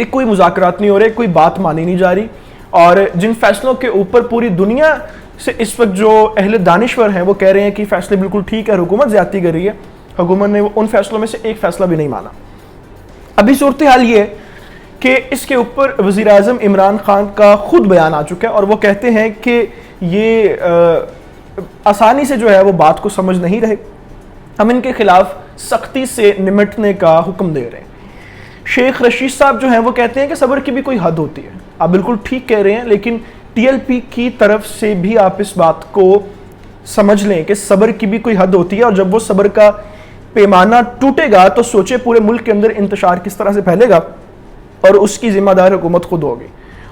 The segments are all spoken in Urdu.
کہ کوئی مذاکرات نہیں ہو رہے, کوئی بات مانی نہیں جا رہی, اور جن فیصلوں کے اوپر پوری دنیا سے اس وقت جو اہل دانشور ہیں وہ کہہ رہے ہیں کہ فیصلے بالکل ٹھیک ہے, حکومت زیادتی کر رہی ہے, حکومت نے ان فیصلوں میں سے ایک فیصلہ بھی نہیں مانا. ابھی صورتحال یہ ہے کہ اس کے اوپر وزیر اعظم عمران خان کا خود بیان آ چکا ہے, اور وہ کہتے ہیں کہ یہ آسانی سے جو ہے وہ بات کو سمجھ نہیں رہے, ہم ان کے خلاف سختی سے نمٹنے کا حکم دے رہے ہیں. شیخ رشید صاحب جو ہیں وہ کہتے ہیں کہ صبر کی بھی کوئی حد ہوتی ہے. آپ بالکل ٹھیک کہہ رہے ہیں, لیکن ٹی ایل پی کی طرف سے بھی آپ اس بات کو سمجھ لیں کہ صبر کی بھی کوئی حد ہوتی ہے, اور جب وہ صبر کا پیمانہ ٹوٹے گا تو سوچے پورے ملک کے اندر انتشار کس طرح سے پھیلے گا, اور اس کی ذمہ دار حکومت خود ہوگی.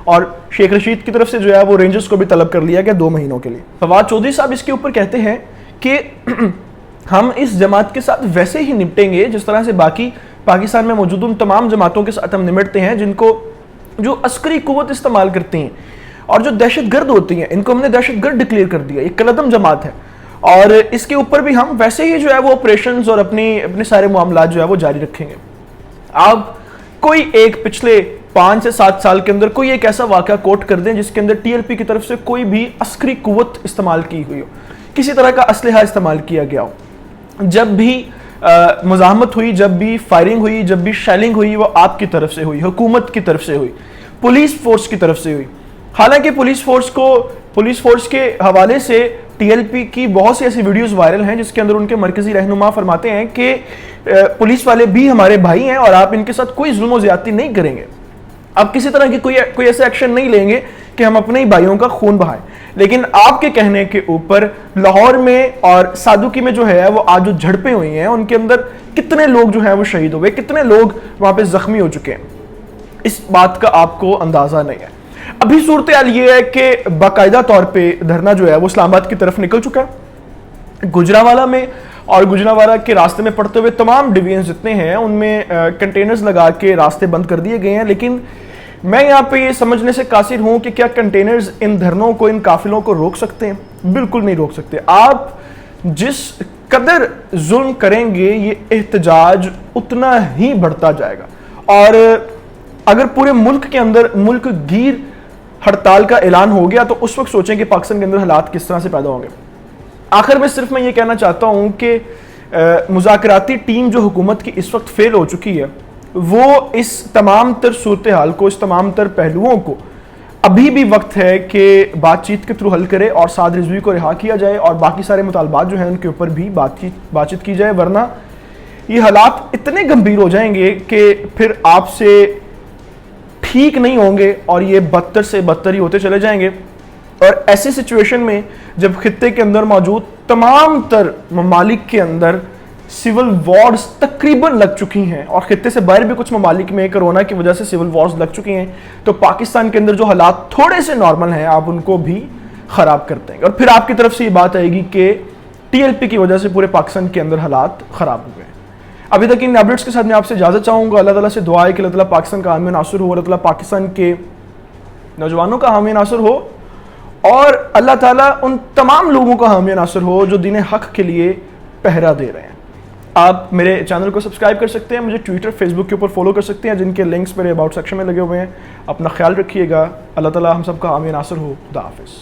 اور شیخ رشید کی طرف سے جو ہے وہ رینجرز کو بھی طلب کر لیا گیا 2 مہینوں کے لیے. فواد چودھری صاحب اس کے اوپر کہتے ہیں کہ ہم اس جماعت کے ساتھ ویسے ہی نپٹیں گے جس طرح سے باقی پاکستان میں موجود ان تمام جماعتوں کے ساتھ ہم نمٹتے ہیں, جن کو جو عسکری قوت استعمال کرتی ہیں اور جو دہشت گرد ہوتی ہیں, ان کو ہم نے دہشت گرد ڈکلیئر کر دیا, یہ کلعدم جماعت ہے, اور اس کے اوپر بھی ہم ویسے ہی جو ہے وہ آپریشنز اور اپنے سارے معاملات جو ہے وہ جاری رکھیں گے. آپ کوئی ایک پچھلے 5 سے 7 سال کے اندر کوئی ایک ایسا واقعہ کوٹ کر دیں جس کے اندر ٹی ایل پی کی طرف سے کوئی بھی عسکری قوت استعمال کی ہوئی ہو, کسی طرح کا اسلحہ استعمال کیا گیا ہو. جب بھی مزاحمت ہوئی, جب بھی فائرنگ ہوئی, جب بھی شیلنگ ہوئی, وہ آپ کی طرف سے ہوئی, حکومت کی طرف سے ہوئی, پولیس فورس کی طرف سے ہوئی. حالانکہ پولیس فورس کے حوالے سے ٹی ایل پی کی بہت سی ایسی ویڈیوز وائرل ہیں جس کے اندر ان کے مرکزی رہنما فرماتے ہیں کہ پولیس والے بھی ہمارے بھائی ہیں اور آپ ان کے ساتھ کوئی ظلم و زیادتی نہیں کریں گے, آپ کسی طرح کی کوئی ایسا ایکشن نہیں لیں گے کہ ہم اپنے ہی بھائیوں کا خون بہائیں. لیکن آپ کے کہنے کے اوپر لاہور میں اور سادوکی میں جو ہے وہ آج جو جھڑپیں ہوئی ہیں ان کے اندر کتنے لوگ جو ہیں وہ شہید ہوئے, کتنے لوگ وہاں پہ زخمی ہو چکے ہیں, اس بات کا آپ کو اندازہ نہیں ہے. ابھی صورتحال یہ ہے کہ باقاعدہ طور پہ دھرنا جو ہے وہ اسلام آباد کی طرف نکل چکا ہے. گجرانوالہ میں اور گجرانوالہ کے راستے میں پڑتے ہوئے تمام ڈویژنز جتنے ہیں ان میں کنٹینرز لگا کے راستے بند کر دیے گئے ہیں. لیکن میں یہاں پہ یہ سمجھنے سے قاصر ہوں کہ کیا کنٹینرز ان دھرنوں کو, ان قافلوں کو روک سکتے ہیں؟ بالکل نہیں روک سکتے. آپ جس قدر ظلم کریں گے یہ احتجاج اتنا ہی بڑھتا جائے گا, اور اگر پورے ملک کے اندر ملک گیر ہڑتال کا اعلان ہو گیا تو اس وقت سوچیں کہ پاکستان کے اندر حالات کس طرح سے پیدا ہوں گے. آخر میں صرف میں یہ کہنا چاہتا ہوں کہ مذاکراتی ٹیم جو حکومت کی اس وقت فیل ہو چکی ہے وہ اس تمام تر صورتحال کو, اس تمام تر پہلوؤں کو ابھی بھی وقت ہے کہ بات چیت کے تھرو حل کرے اور سعد رضوی کو رہا کیا جائے اور باقی سارے مطالبات جو ہیں ان کے اوپر بھی بات چیت کی جائے, ورنہ یہ حالات اتنے گمبھیر ہو جائیں گے کہ پھر آپ سے ٹھیک نہیں ہوں گے اور یہ بدتر سے بدتر ہی ہوتے چلے جائیں گے. اور ایسی سچویشن میں جب خطے کے اندر موجود تمام تر ممالک کے اندر سول وارز تقریباً لگ چکی ہیں اور خطے سے باہر بھی کچھ ممالک میں کرونا کی وجہ سے سول وارز لگ چکی ہیں, تو پاکستان کے اندر جو حالات تھوڑے سے نارمل ہیں آپ ان کو بھی خراب کرتے ہیں. اور پھر آپ کی طرف سے یہ بات آئے گی کہ ٹی ایل پی کی وجہ سے پورے پاکستان کے اندر حالات خراب ہو گئے. ابھی تک ان اپڈیٹس کے ساتھ میں آپ سے اجازت چاہوں گا. اللہ تعالیٰ سے دعا ہے کہ اللہ تعالیٰ پاکستان کا حامی ناصر ہو, اللہ تعالیٰ پاکستان کے نوجوانوں کا حامی ناصر ہو, اور اللہ تعالیٰ ان تمام لوگوں کا حامی ناصر ہو جو دین حق کے لیے پہرا دے رہے ہیں. آپ میرے چینل کو سبسکرائب کر سکتے ہیں, مجھے ٹویٹر فیس بک کے اوپر فالو کر سکتے ہیں جن کے لنکس میرے اباؤٹ سیکشن میں لگے ہوئے ہیں. اپنا خیال رکھیے گا. اللہ تعالیٰ ہم سب کا حامی ناصر ہو. خدا حافظ.